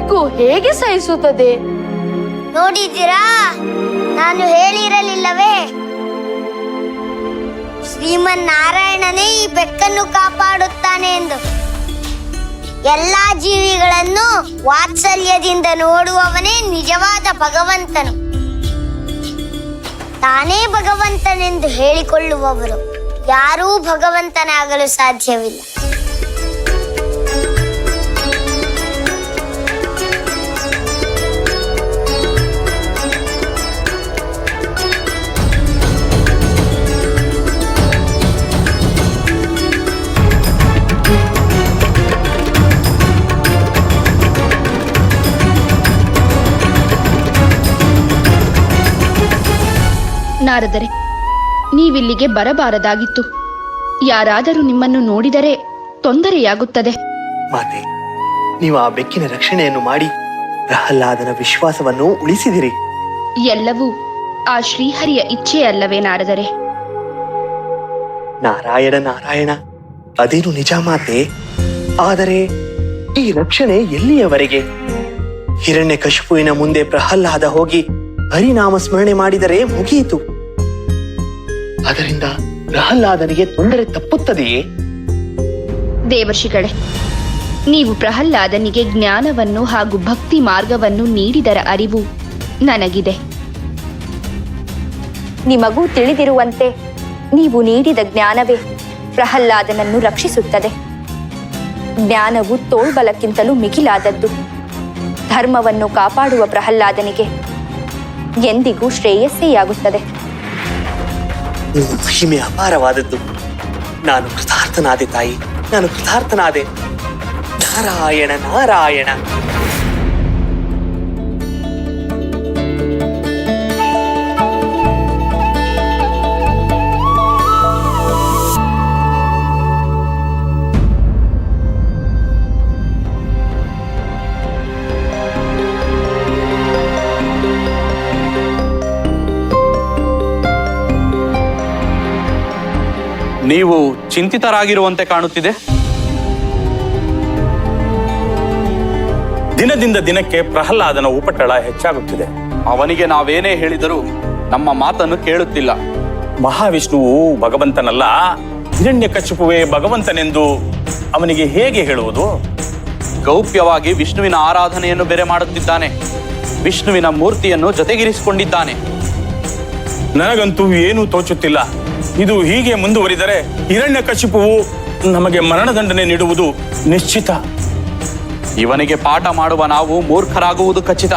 ಬೆಕ್ಕು ಹೇಗೆ ಸಹಿಸುತ್ತದೆ? ನೋಡಿದ್ದೀರಾ, ನಾನು ಹೇಳಿರಲಿಲ್ಲವೇ? ಶ್ರೀಮನ್ನಾರಾಯಣನೇ ಈ ಬೆಕ್ಕನ್ನು ಕಾಪಾಡುತ್ತಾನೆ ಎಂದು. ಎಲ್ಲಾ ಜೀವಿಗಳನ್ನು ವಾತ್ಸಲ್ಯದಿಂದ ನೋಡುವವನೇ ನಿಜವಾದ ಭಗವಂತನು. ತಾನೇ ಭಗವಂತನೆಂದು ಹೇಳಿಕೊಳ್ಳುವವರು ಯಾರೂ ಭಗವಂತನಾಗಲು ಸಾಧ್ಯವಿಲ್ಲ. ನಾರದರೆ, ನೀವಿಲ್ಲಿಗೆ ಬರಬಾರದಾಗಿತ್ತು. ಯಾರಾದರೂ ನಿಮ್ಮನ್ನು ನೋಡಿದರೆ ತೊಂದರೆಯಾಗುತ್ತದೆ. ಮಾತೆ, ನೀವು ಆ ಬೆಕ್ಕಿನ ರಕ್ಷಣೆಯನ್ನು ಮಾಡಿ ಪ್ರಹ್ಲಾದನ ವಿಶ್ವಾಸವನ್ನು ಉಳಿಸಿದಿರಿ. ಎಲ್ಲವೂ ಆ ಶ್ರೀಹರಿಯ ಇಚ್ಛೆಯಲ್ಲವೇ ನಾರದರೆ? ನಾರಾಯಣ ನಾರಾಯಣ, ಅದೇನು ನಿಜ ಮಾತೆ. ಆದರೆ ಈ ರಕ್ಷಣೆ ಎಲ್ಲಿಯವರೆಗೆ? ಹಿರಣ್ಯಕಶಿಪುವಿನ ಮುಂದೆ ಪ್ರಹ್ಲಾದ ಹೋಗಿ ಹರಿನಾಮ ಸ್ಮರಣೆ ಮಾಡಿದರೆ ಮುಗಿಯಿತು. ಅದರಿಂದ ಪ್ರಹ್ಲಾದನಿಗೆ ತೊಂದರೆ ತಪ್ಪುತ್ತದೆಯೇ? ದೇವರ್ಷಿಗಳೇ, ನೀವು ಪ್ರಹ್ಲಾದನಿಗೆ ಜ್ಞಾನವನ್ನು ಹಾಗೂ ಭಕ್ತಿ ಮಾರ್ಗವನ್ನು ನೀಡಿದರ ಅರಿವು ನನಗಿದೆ. ನಿಮಗೂ ತಿಳಿದಿರುವಂತೆ ನೀವು ನೀಡಿದ ಜ್ಞಾನವೇ ಪ್ರಹ್ಲಾದನನ್ನು ರಕ್ಷಿಸುತ್ತದೆ. ಜ್ಞಾನವು ತೋಳ್ಬಲಕ್ಕಿಂತಲೂ ಮಿಗಿಲಾದದ್ದು. ಧರ್ಮವನ್ನು ಕಾಪಾಡುವ ಪ್ರಹ್ಲಾದನಿಗೆ ಎಂದಿಗೂ ಶ್ರೇಯಸ್ಸೆಯಾಗುತ್ತದೆ. ಮಹಿಮೆ ಅಪಾರವಾದದ್ದು. ನಾನು ಕೃತಾರ್ಥನಾದೆ ತಾಯಿ, ನಾನು ಕೃತಾರ್ಥನಾದೆ. ನಾರಾಯಣ ನಾರಾಯಣ. ನೀವು ಚಿಂತಿತರಾಗಿರುವಂತೆ ಕಾಣುತ್ತಿದೆ. ದಿನದಿಂದ ದಿನಕ್ಕೆ ಪ್ರಹ್ಲಾದನ ಉಪಟಳ ಹೆಚ್ಚಾಗುತ್ತಿದೆ. ಅವನಿಗೆ ನಾವೇನೇ ಹೇಳಿದರೂ ನಮ್ಮ ಮಾತನ್ನು ಕೇಳುತ್ತಿಲ್ಲ. ಮಹಾವಿಷ್ಣುವು ಭಗವಂತನಲ್ಲ, ಹಿರಣ್ಯಕಶಿಪುವೇ ಭಗವಂತನೆಂದು ಅವನಿಗೆ ಹೇಗೆ ಹೇಳುವುದು? ಗೌಪ್ಯವಾಗಿ ವಿಷ್ಣುವಿನ ಆರಾಧನೆಯನ್ನು ಬೇರೆ ಮಾಡುತ್ತಿದ್ದಾನೆ. ವಿಷ್ಣುವಿನ ಮೂರ್ತಿಯನ್ನು ಜೊತೆಗಿರಿಸಿಕೊಂಡಿದ್ದಾನೆ. ನನಗಂತೂ ಏನೂ ತೋಚುತ್ತಿಲ್ಲ. ಇದು ಹೀಗೆ ಮುಂದುವರಿದರೆ ಹಿರಣ್ಯಕಶಿಪುವು ನಮಗೆ ಮರಣದಂಡನೆ ನೀಡುವುದು ನಿಶ್ಚಿತ. ಇವನಿಗೆ ಪಾಠ ಮಾಡುವ ನಾವು ಮೂರ್ಖರಾಗುವುದು ಖಚಿತ.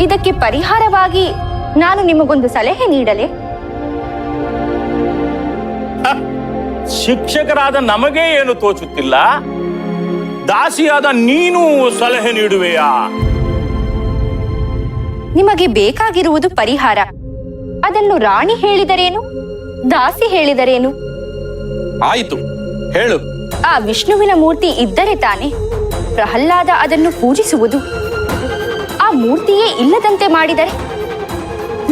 ಇದಕ್ಕೆ ಪರಿಹಾರವಾಗಿ ನಾನು ನಿಮಗೊಂದು ಸಲಹೆ ನೀಡಲೇ? ಶಿಕ್ಷಕರಾದ ನಮಗೆ ಏನು ತೋಚುತ್ತಿಲ್ಲ, ದಾಸಿಯಾದ ನೀನು ಸಲಹೆ ನೀಡುವೆಯಾ? ನಿಮಗೆ ಬೇಕಾಗಿರುವುದು ಪರಿಹಾರ. ಅದನ್ನು ರಾಣಿ ಹೇಳಿದರೇನು, ದಾಸಿ ಹೇಳಿದರೇನು? ಆಯಿತು, ಹೇಳು. ಆ ವಿಷ್ಣುವಿನ ಮೂರ್ತಿ ಇದ್ದರೆ ತಾನೆ ಪ್ರಹ್ಲಾದ ಅದನ್ನು ಪೂಜಿಸುವುದು. ಆ ಮೂರ್ತಿಯೇ ಇಲ್ಲದಂತೆ ಮಾಡಿದರೆ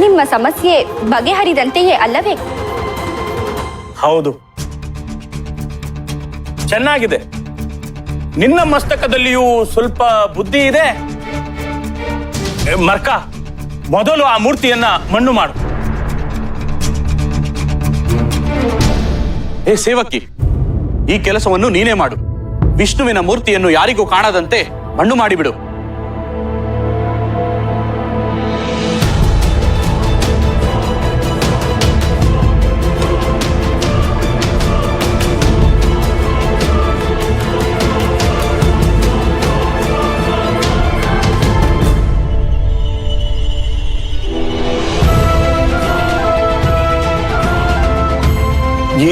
ನಿಮ್ಮ ಸಮಸ್ಯೆ ಬಗೆಹರಿದಂತೆಯೇ ಅಲ್ಲವೇ? ಹೌದು, ಚೆನ್ನಾಗಿದೆ. ನಿನ್ನ ಮಸ್ತಕದಲ್ಲಿಯೂ ಸ್ವಲ್ಪ ಬುದ್ಧಿ ಇದೆ. ಮರ್ಕ, ಮೊದಲು ಆ ಮೂರ್ತಿಯನ್ನ ಮಣ್ಣು ಮಾಡು. ಹೇ ಸೇವಕಿ, ಈ ಕೆಲಸವನ್ನು ನೀನೇ ಮಾಡು. ವಿಷ್ಣುವಿನ ಮೂರ್ತಿಯನ್ನು ಯಾರಿಗೂ ಕಾಣದಂತೆ ಮಣ್ಣು ಮಾಡಿಬಿಡು.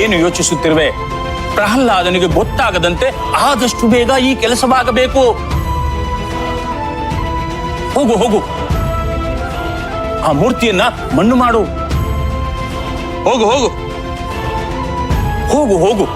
ಏನು ಯೋಚಿಸುತ್ತಿರುವೆ? ಪ್ರಹ್ಲಾದನಿಗೆ ಗೊತ್ತಾಗದಂತೆ ಆದಷ್ಟು ಬೇಗ ಈ ಕೆಲಸವಾಗಬೇಕು. ಹೋಗು ಹೋಗು, ಆ ಮೂರ್ತಿಯನ್ನ ಮಣ್ಣು ಮಾಡು. ಹೋಗು ಹೋಗು ಹೋಗು ಹೋಗು.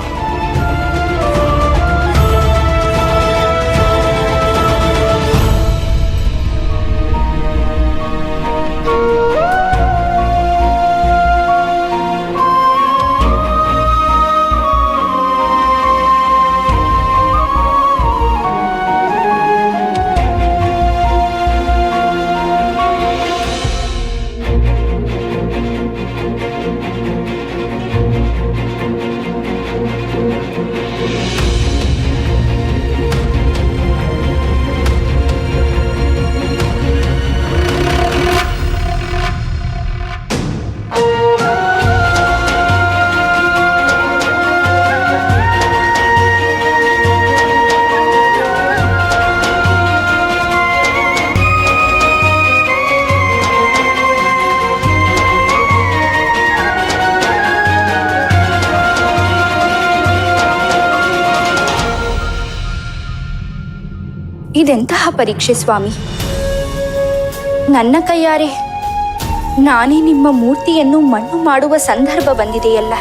ಇದೆಂತಹ ಪರೀಕ್ಷೆ ಸ್ವಾಮಿ? ನನ್ನ ಕೈಯಾರೆ ನಾನೇ ನಿಮ್ಮ ಮೂರ್ತಿಯನ್ನು ಮಣ್ಣು ಮಾಡುವ ಸಂದರ್ಭ ಬಂದಿದೆಯಲ್ಲ.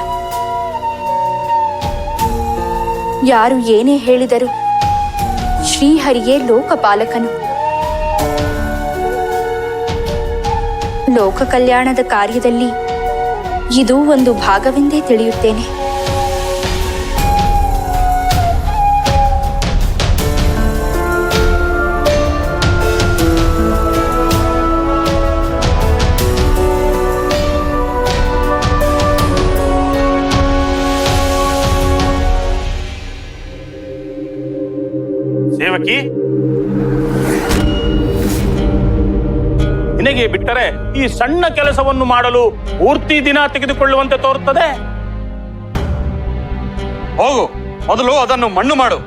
ಯಾರು ಏನೇ ಹೇಳಿದರು ಶ್ರೀಹರಿಯೇ ಲೋಕಪಾಲಕನು. ಲೋಕ ಕಲ್ಯಾಣದ ಕಾರ್ಯದಲ್ಲಿ ಇದು ಒಂದು ಭಾಗವೆಂದೇ ತಿಳಿಯುತ್ತೇನೆ. ಸೇವಕಿ, ನಿನಗೆ ಬಿಟ್ಟರೆ ಈ ಸಣ್ಣ ಕೆಲಸವನ್ನು ಮಾಡಲು ಪೂರ್ತಿ ದಿನ ತೆಗೆದುಕೊಳ್ಳುವಂತೆ ತೋರುತ್ತದೆ. ಹೋಗು, ಮೊದಲು ಅದನ್ನು ಮಣ್ಣು ಮಾಡು.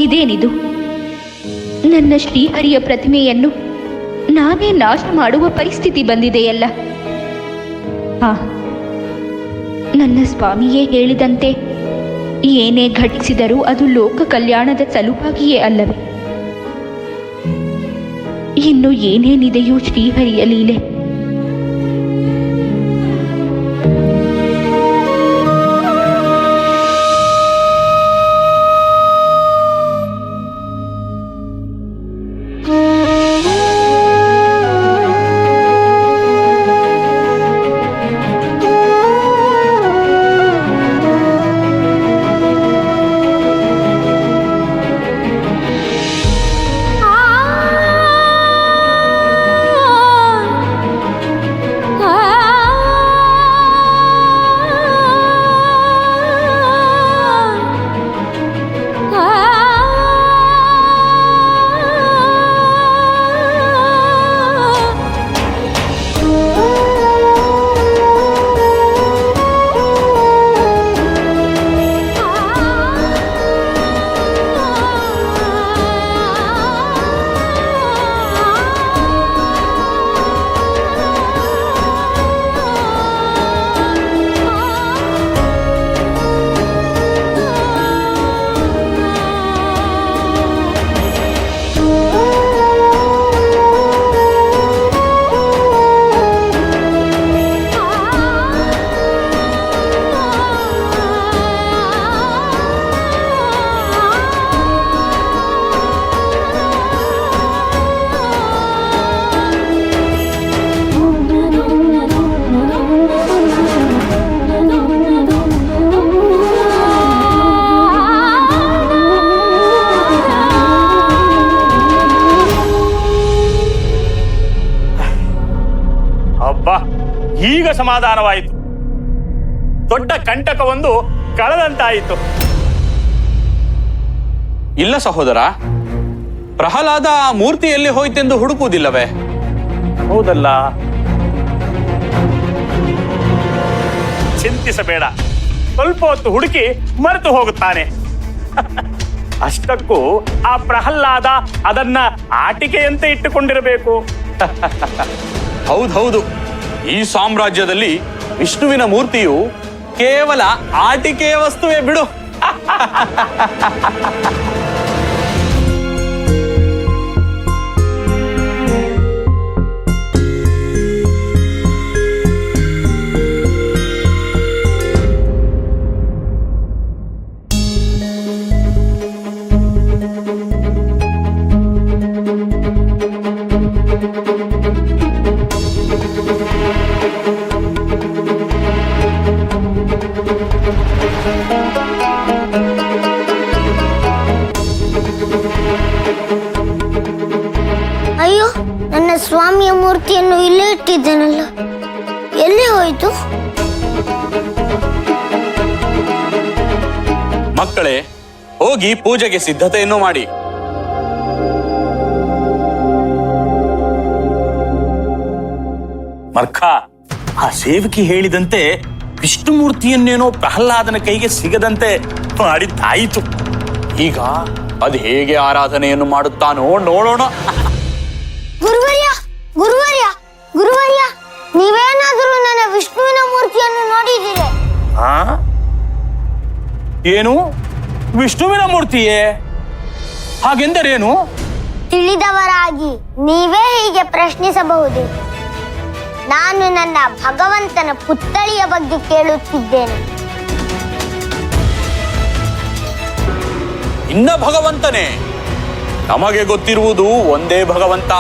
ಇದೇನಿದು? ನನ್ನ ಶ್ರೀಹರಿಯ ಪ್ರತಿಮೆಯನ್ನು ನಾನೇ ನಾಶ ಮಾಡುವ ಪರಿಸ್ಥಿತಿ ಬಂದಿದೆಯಲ್ಲ. ನನ್ನ ಸ್ವಾಮಿಯೇ ಹೇಳಿದಂತೆ ಏನೇ ಘಟಿಸಿದರೂ ಅದು ಲೋಕ ಕಲ್ಯಾಣದ ಸಲುವಾಗಿಯೇ ಅಲ್ಲವೇ? ಇನ್ನು ಏನೇನಿದೆಯೋ ಶ್ರೀಹರಿಯ ಲೀಲೆ. ಈಗ ಸಮಾಧಾನವಾಯಿತು. ದೊಡ್ಡ ಕಂಟಕವೊಂದು ಕಳೆದಂತಾಯಿತು. ಇಲ್ಲ ಸಹೋದರ, ಪ್ರಹ್ಲಾದ ಆ ಮೂರ್ತಿಯಲ್ಲಿ ಹೋಯ್ತೆಂದು ಹುಡುಕುವುದಿಲ್ಲವೇ? ಹೌದಲ್ಲ, ಚಿಂತಿಸಬೇಡ. ಸ್ವಲ್ಪ ಹೊತ್ತು ಹುಡುಕಿ ಮರೆತು ಹೋಗುತ್ತಾನೆ. ಅಷ್ಟಕ್ಕೂ ಆ ಪ್ರಹ್ಲಾದ ಅದನ್ನ ಆಟಿಕೆಯಂತೆ ಇಟ್ಟುಕೊಂಡಿರಬೇಕು. ಹೌದೌದು, ಈ ಸಾಮ್ರಾಜ್ಯದಲ್ಲಿ ವಿಷ್ಣುವಿನ ಮೂರ್ತಿಯು ಕೇವಲ ಆಟಿಕೆಯ ವಸ್ತುವೇ ಬಿಡು. ಸ್ವಾಮಿಯ ಮೂರ್ತಿಯನ್ನು ಇಲ್ಲೇ ಇಟ್ಟಿದ್ದೇನಲ್ಲ, ಎಲ್ಲಿ ಹೋಯಿತು? ಮಕ್ಕಳೇ, ಹೋಗಿ ಪೂಜೆಗೆ ಸಿದ್ಧತೆಯನ್ನು ಮಾಡಿ. ಮರ್ಖ, ಆ ಸೇವಕಿ ಹೇಳಿದಂತೆ ವಿಷ್ಣುಮೂರ್ತಿಯನ್ನೇನೋ ಪ್ರಹ್ಲಾದನ ಕೈಗೆ ಸಿಗದಂತೆ ಮಾಡಿದ್ದಾಯಿತು. ಈಗ ಅದು ಹೇಗೆ ಆರಾಧನೆಯನ್ನು ಮಾಡುತ್ತಾನೋ ನೋಡೋಣ. ಗುರುವರ್ಯ, ಗುರುವರ್ಯ, ಗುರುವರ್ಯ, ನೀವೇನಾದರೂ ನನ್ನ ವಿಷ್ಣುವಿನ ಮೂರ್ತಿಯನ್ನು ನೋಡಿದ್ದೀರಿ? ಆ? ಏನು? ವಿಷ್ಣುವಿನ ಮೂರ್ತಿಯೇ? ಹಾಗೆಂದರೇನು? ತಿಳಿದವರಾಗಿ ನೀವೇ ಹೀಗೆ ಪ್ರಶ್ನಿಸಬಹುದೇ? ನಾನು ನನ್ನ ಭಗವಂತನ ಪುತ್ಥಳಿಯ ಬಗ್ಗೆ ಕೇಳುತ್ತಿದ್ದೇನೆ. ಇನ್ನ ಭಗವಂತನೇ? ನಮಗೆ ಗೊತ್ತಿರುವುದು ಒಂದೇ ಭಗವಂತ,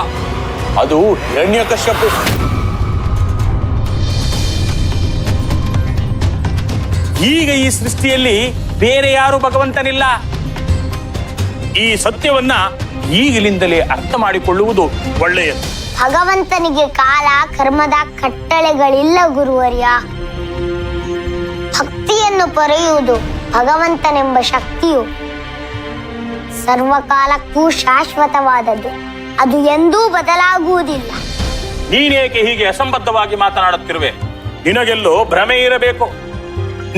ಅದು ಹಿರಣ್ಯಕಶ್ಯಪು. ಈಗ ಈ ಸೃಷ್ಟಿಯಲ್ಲಿ ಬೇರೆ ಯಾರು ಭಗವಂತನಿಲ್ಲ. ಈ ಸತ್ಯವನ್ನ ಈಗಲಿಂದಲೇ ಅರ್ಥ ಮಾಡಿಕೊಳ್ಳುವುದು ಒಳ್ಳೆಯದು. ಭಗವಂತನಿಗೆ ಕಾಲ ಕರ್ಮದ ಕಟ್ಟಳೆಗಳಿಲ್ಲ ಗುರುವರ್ಯ. ಭಕ್ತಿಯನ್ನು ಪೊರೆಯುವುದು ಭಗವಂತನೆಂಬ ಶಕ್ತಿಯು ಸರ್ವಕಾಲಕ್ಕೂ ಶಾಶ್ವತವಾದದ್ದು. ಅದು ಎಂದೂ ಬದಲಾಗುವುದಿಲ್ಲ. ನೀನೇಕೆ ಹೀಗೆ ಅಸಂಬದ್ಧವಾಗಿ ಮಾತನಾಡುತ್ತಿರುವೆ? ನಿನಗೆಲ್ಲೋ ಭ್ರಮೆ ಇರಬೇಕು.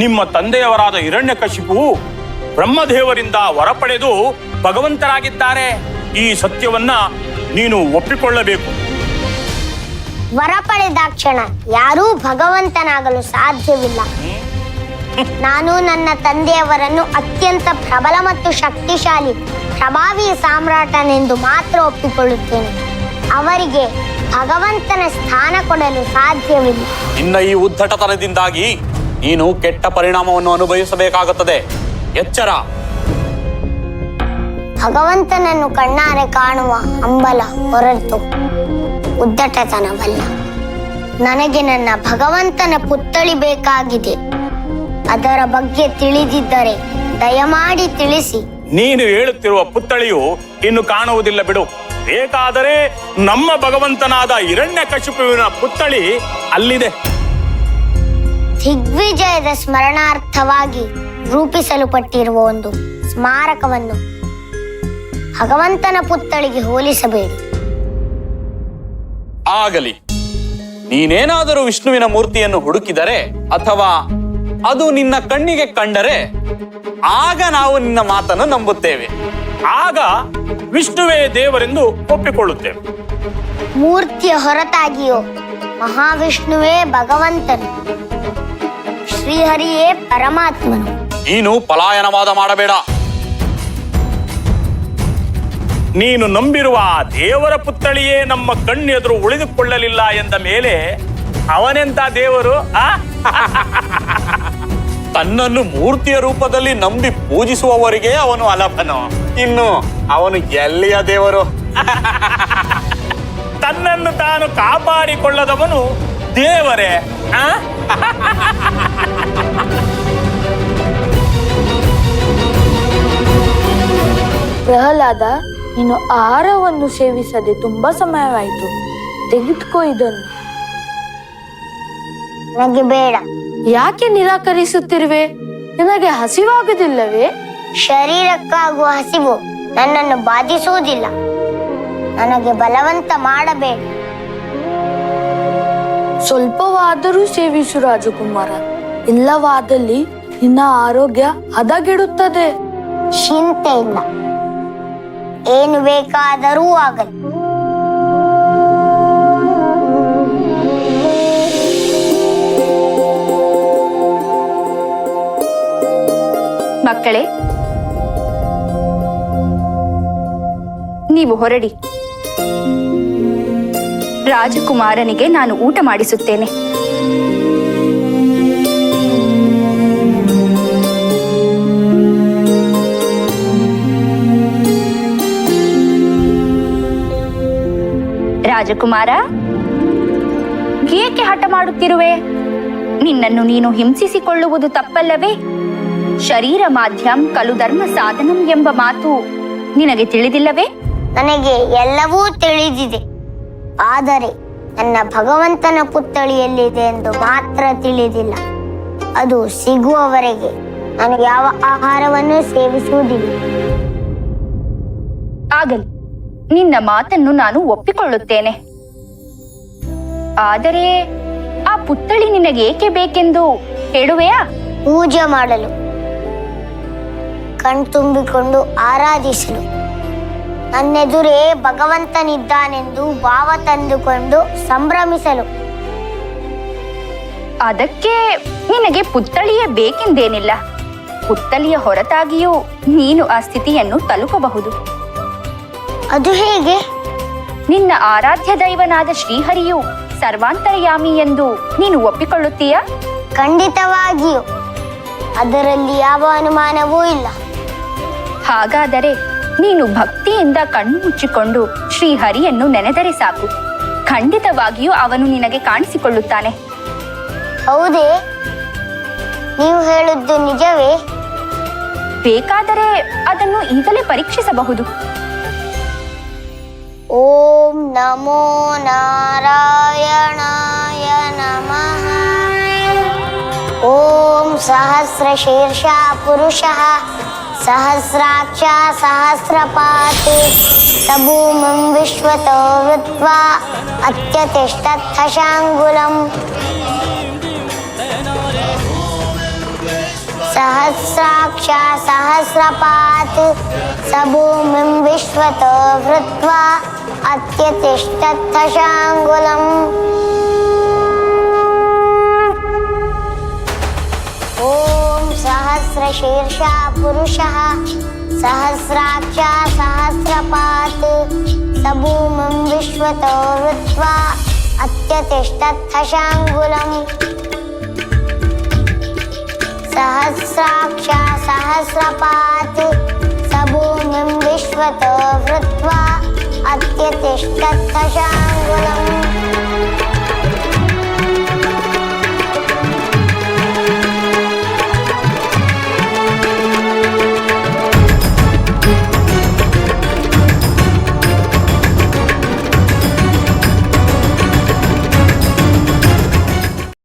ನಿಮ್ಮ ತಂದೆಯವರಾದ ಹಿರಣ್ಯಕಶಿಪು ಬ್ರಹ್ಮದೇವರಿಂದ ವರ ಪಡೆದು ಭಗವಂತರಾಗಿದ್ದಾರೆ. ಈ ಸತ್ಯವನ್ನ ನೀನು ಒಪ್ಪಿಕೊಳ್ಳಬೇಕು. ವರ ಪಡೆದಾಕ್ಷಣ ಯಾರೂ ಭಗವಂತನಾಗಲು ಸಾಧ್ಯವಿಲ್ಲ. ನಾನು ನನ್ನ ತಂದೆಯವರನ್ನು ಅತ್ಯಂತ ಪ್ರಬಲ ಮತ್ತು ಶಕ್ತಿಶಾಲಿ ಪ್ರಭಾವಿ ಸಾಮ್ರಾಟನೆಂದು ಮಾತ್ರ ಒಪ್ಪಿಕೊಳ್ಳುತ್ತೇನೆ. ಅವರಿಗೆ ಭಗವಂತನ ಸ್ಥಾನ ಕೊಡಲು ಸಾಧ್ಯವಿಲ್ಲ. ಇನ್ನ ಈ ಉದ್ದಟತನದಿಂದಾಗಿ ನೀನು ಕೆಟ್ಟ ಪರಿಣಾಮವನ್ನು ಅನುಭವಿಸಬೇಕಾಗುತ್ತದೆ. ಎಚ್ಚರ. ಭಗವಂತನನ್ನು ಕಣ್ಣಾರೆ ಕಾಣುವ ಹಂಬಲ ಹೊರತು ಉದ್ದಟತನವಲ್ಲ. ನನಗೆ ನನ್ನ ಭಗವಂತನ ಪುತ್ಥಳಿ ಬೇಕಾಗಿದೆ. ಅದರ ಬಗ್ಗೆ ತಿಳಿದಿದ್ದರೆ ದಯಮಾಡಿ ತಿಳಿಸಿ. ನೀನು ಹೇಳುತ್ತಿರುವ ಪುತ್ಥಳಿಯು ಇನ್ನು ಕಾಣುವುದಿಲ್ಲ ಬಿಡು. ಬೇಕಾದರೆ ನಮ್ಮ ಭಗವಂತನಾದ ಹಿರಣ್ಯಕಶಿಪುವಿನ ಪುತ್ಥಳಿ ಅಲ್ಲಿದೆ. ದಿಗ್ವಿಜಯದ ಸ್ಮರಣಾರ್ಥವಾಗಿ ರೂಪಿಸಲ್ಪಟ್ಟಿರುವ ಒಂದು ಸ್ಮಾರಕವನ್ನು ಭಗವಂತನ ಪುತ್ಥಳಿಗೆ ಹೋಲಿಸಬೇಡಿ. ಆಗಲಿ. ನೀನೇನಾದರೂ ವಿಷ್ಣುವಿನ ಮೂರ್ತಿಯನ್ನು ಹುಡುಕಿದರೆ ಅಥವಾ ಅದು ನಿನ್ನ ಕಣ್ಣಿಗೆ ಕಂಡರೆ ಆಗ ನಾವು ನಿನ್ನ ಮಾತನ್ನು ನಂಬುತ್ತೇವೆ. ಆಗ ವಿಷ್ಣುವೇ ದೇವರೆಂದು ಒಪ್ಪಿಕೊಳ್ಳುತ್ತೇವೆ. ಮೂರ್ತಿಯ ಹೊರತಾಗಿಯೋ ಮಹಾವಿಷ್ಣುವೇ ಭಗವಂತನು, ಶ್ರೀಹರಿಯೇ ಪರಮಾತ್ಮನು. ನೀನು ಪಲಾಯನವಾದ ಮಾಡಬೇಡ. ನೀನು ನಂಬಿರುವ ಆ ದೇವರ ಪುತ್ಥಳಿಯೇ ನಮ್ಮ ಕಣ್ಣೆದುರು ಉಳಿದುಕೊಳ್ಳಲಿಲ್ಲ ಎಂದ ಮೇಲೆ ಅವನೆಂತ ದೇವರು? ತನ್ನನ್ನು ಮೂರ್ತಿಯ ರೂಪದಲ್ಲಿ ನಂಬಿ ಪೂಜಿಸುವವರಿಗೆ ಅವನು ಅಲಭನು. ಇನ್ನು ಅವನು ಎಲ್ಲಿಯ ದೇವರು? ತನ್ನನ್ನು ತಾನು ಕಾಪಾಡಿಕೊಳ್ಳದವನು ದೇವರೇ? ಪ್ರಹ್ಲಾದ, ನೀನು ಆಹಾರವನ್ನು ಸೇವಿಸದೆ ತುಂಬಾ ಸಮಯವಾಯಿತು. ತೆಗೆದುಕೋ ಇದನ್ನು. ನನಗೆ ಬೇಡ. ಯಾಕೆ ನಿರಾಕರಿಸುತ್ತಿರುವೆ? ನಿನಗೆ ಹಸಿವಾಗುವುದಿಲ್ಲವೇ? ಶರೀರಕ್ಕಾಗುವ ಹಸಿವು ನನ್ನನ್ನು ಬಾಧಿಸುವುದಿಲ್ಲ. ನನಗೆ ಬಲವಂತ ಮಾಡಬೇಡ. ಸ್ವಲ್ಪವಾದರೂ ಸೇವಿಸು ರಾಜಕುಮಾರ. ಇಲ್ಲವಾದಲ್ಲಿ ನಿನ್ನ ಆರೋಗ್ಯ ಹದಗೆಡುತ್ತದೆ. ಚಿಂತೆ ಇಲ್ಲ, ಏನು ಬೇಕಾದರೂ ಆಗಲಿ. ಮಕ್ಕಳೇ, ನೀವು ಹೊರಡಿ. ರಾಜಕುಮಾರನಿಗೆ ನಾನು ಊಟ ಮಾಡಿಸುತ್ತೇನೆ. ರಾಜಕುಮಾರ, ಏಕೆ ಹಠ ಮಾಡುತ್ತಿರುವೆ? ನಿನ್ನನ್ನು ನೀನು ಹಿಂಸಿಸಿಕೊಳ್ಳುವುದು ತಪ್ಪಲ್ಲವೇ? ಶರೀರ ಮಾಧ್ಯಂ ಕಲು ಧರ್ಮ ಸಾಧನಂ ಎಂಬ ಮಾತು ನಿನಗೆ ತಿಳಿದಿಲ್ಲವೇ? ನನಗೆ ಎಲ್ಲವೂ ತಿಳಿದಿದೆ. ಆದರೆ ನನ್ನ ಭಗವಂತನ ಪುತ್ಥಳಿಯಲ್ಲಿದೆ ಎಂದು ಮಾತ್ರ ತಿಳಿದಿಲ್ಲ. ಅದು ಸಿಗುವವರೆಗೆ ನಾನು ಯಾವ ಆಹಾರವನ್ನು ಸೇವಿಸುವುದಿಲ್ಲ. ಆಗಲಿ, ನಿನ್ನ ಮಾತನ್ನು ನಾನು ಒಪ್ಪಿಕೊಳ್ಳುತ್ತೇನೆ. ಆದರೆ ಆ ಪುತ್ಥಳಿ ನಿನಗೆ ಏಕೆ ಬೇಕೆಂದು ಹೇಳುವೆಯಾ? ಪೂಜೆ ಮಾಡಲು, ಕಣ್ತುಂಬಿಕೊಂಡು ಆರಾಧಿಸಲು, ನನ್ನೆದುರೇ ಭಗವಂತನಿದ್ದಾನೆಂದು ಭಾವ ತಂದುಕೊಂಡು ಸಂಭ್ರಮಿಸಲು. ಅದಕ್ಕೆ ನಿನಗೆ ಪುತ್ಥಳಿಯೇ ಬೇಕೆಂದೇನಿಲ್ಲ. ಪುತ್ಥಳಿಯ ಹೊರತಾಗಿಯೂ ನೀನು ಆ ಸ್ಥಿತಿಯನ್ನು ತಲುಪಬಹುದು. ಅದು ಹೇಗೆ? ನಿನ್ನ ಆರಾಧ್ಯ ದೈವನಾದ ಶ್ರೀಹರಿಯು ಸರ್ವಾಂತರ್ಯಾಮಿ ಎಂದು ನೀನು ಒಪ್ಪಿಕೊಳ್ಳುತ್ತೀಯಾ? ಖಂಡಿತವಾಗಿಯೂ, ಅದರಲ್ಲಿ ಯಾವ ಅನುಮಾನವೂ ಇಲ್ಲ. ಹಾಗಾದರೆ ನೀನು ಭಕ್ತಿಯಿಂದ ಕಣ್ಣು ಮುಚ್ಚಿಕೊಂಡು ಶ್ರೀಹರಿಯನ್ನು ನೆನೆದರೆ ಸಾಕು. ಖಂಡಿತವಾಗಿಯೂ ಅವನು ನಿನಗೆ ಕಾಣಿಸಿಕೊಳ್ಳುತ್ತಾನೆ. ಹೌದೇ? ನೀವು ಹೇಳಿದ್ದು ನಿಜವೇ? ಬೇಕಾದರೆ ಅದನ್ನು ಈಗಲೇ ಪರೀಕ್ಷಿಸಬಹುದು. ಓಂ ನಮೋ ನಾರಾಯಣಾಯ ನಮಃ. ಓಂ ಸಹಸ್ರಶೀರ್ಷ ಪುರುಷಃ ಸಹಸ್ರಾಕ್ಷ ಸಹಸ್ರಪಾತ್ ಸಭೂಮಿಂ ವಿಶ್ವತೋ ವೃತ್ವಾ ಅತ್ಯತಿಷ್ಠತ್ಥಶಾಂಗುಲಂ. ಸಹಸ್ರಾಕ್ಷ ಸಹಸ್ರಪಾತ್ ಸಭೂಮಿಂ ವಿಶ್ವತೋ ವೃತ್ವಾ ಅತ್ಯತಿಷ್ಠತ್ಥಶಾಂಗುಲಂ. ಓಂ ಸಹಸ್ರಶೀರ್ಷ ಪುರುಷಃ ಸಹಸ್ರಾಕ್ಷ ಸಹಸ್ರಪಾತ್ ಸಭೂಮಿಂ ವಿಶ್ವತೋ ವೃತ್ವಾ ಅತ್ಯತಿಷ್ಠತ್ಥಶಾಂಗುಲಂ. ಸಹಸ್ರಾಕ್ಷ ಸಹಸ್ರಪಾತ್ ಸಭೂಮಿಂ ವಿಶ್ವತೋ ವೃತ್ವಾ ಅತ್ಯತಿಷ್ಠತ್ಥಶಾಂಗುಲಂ.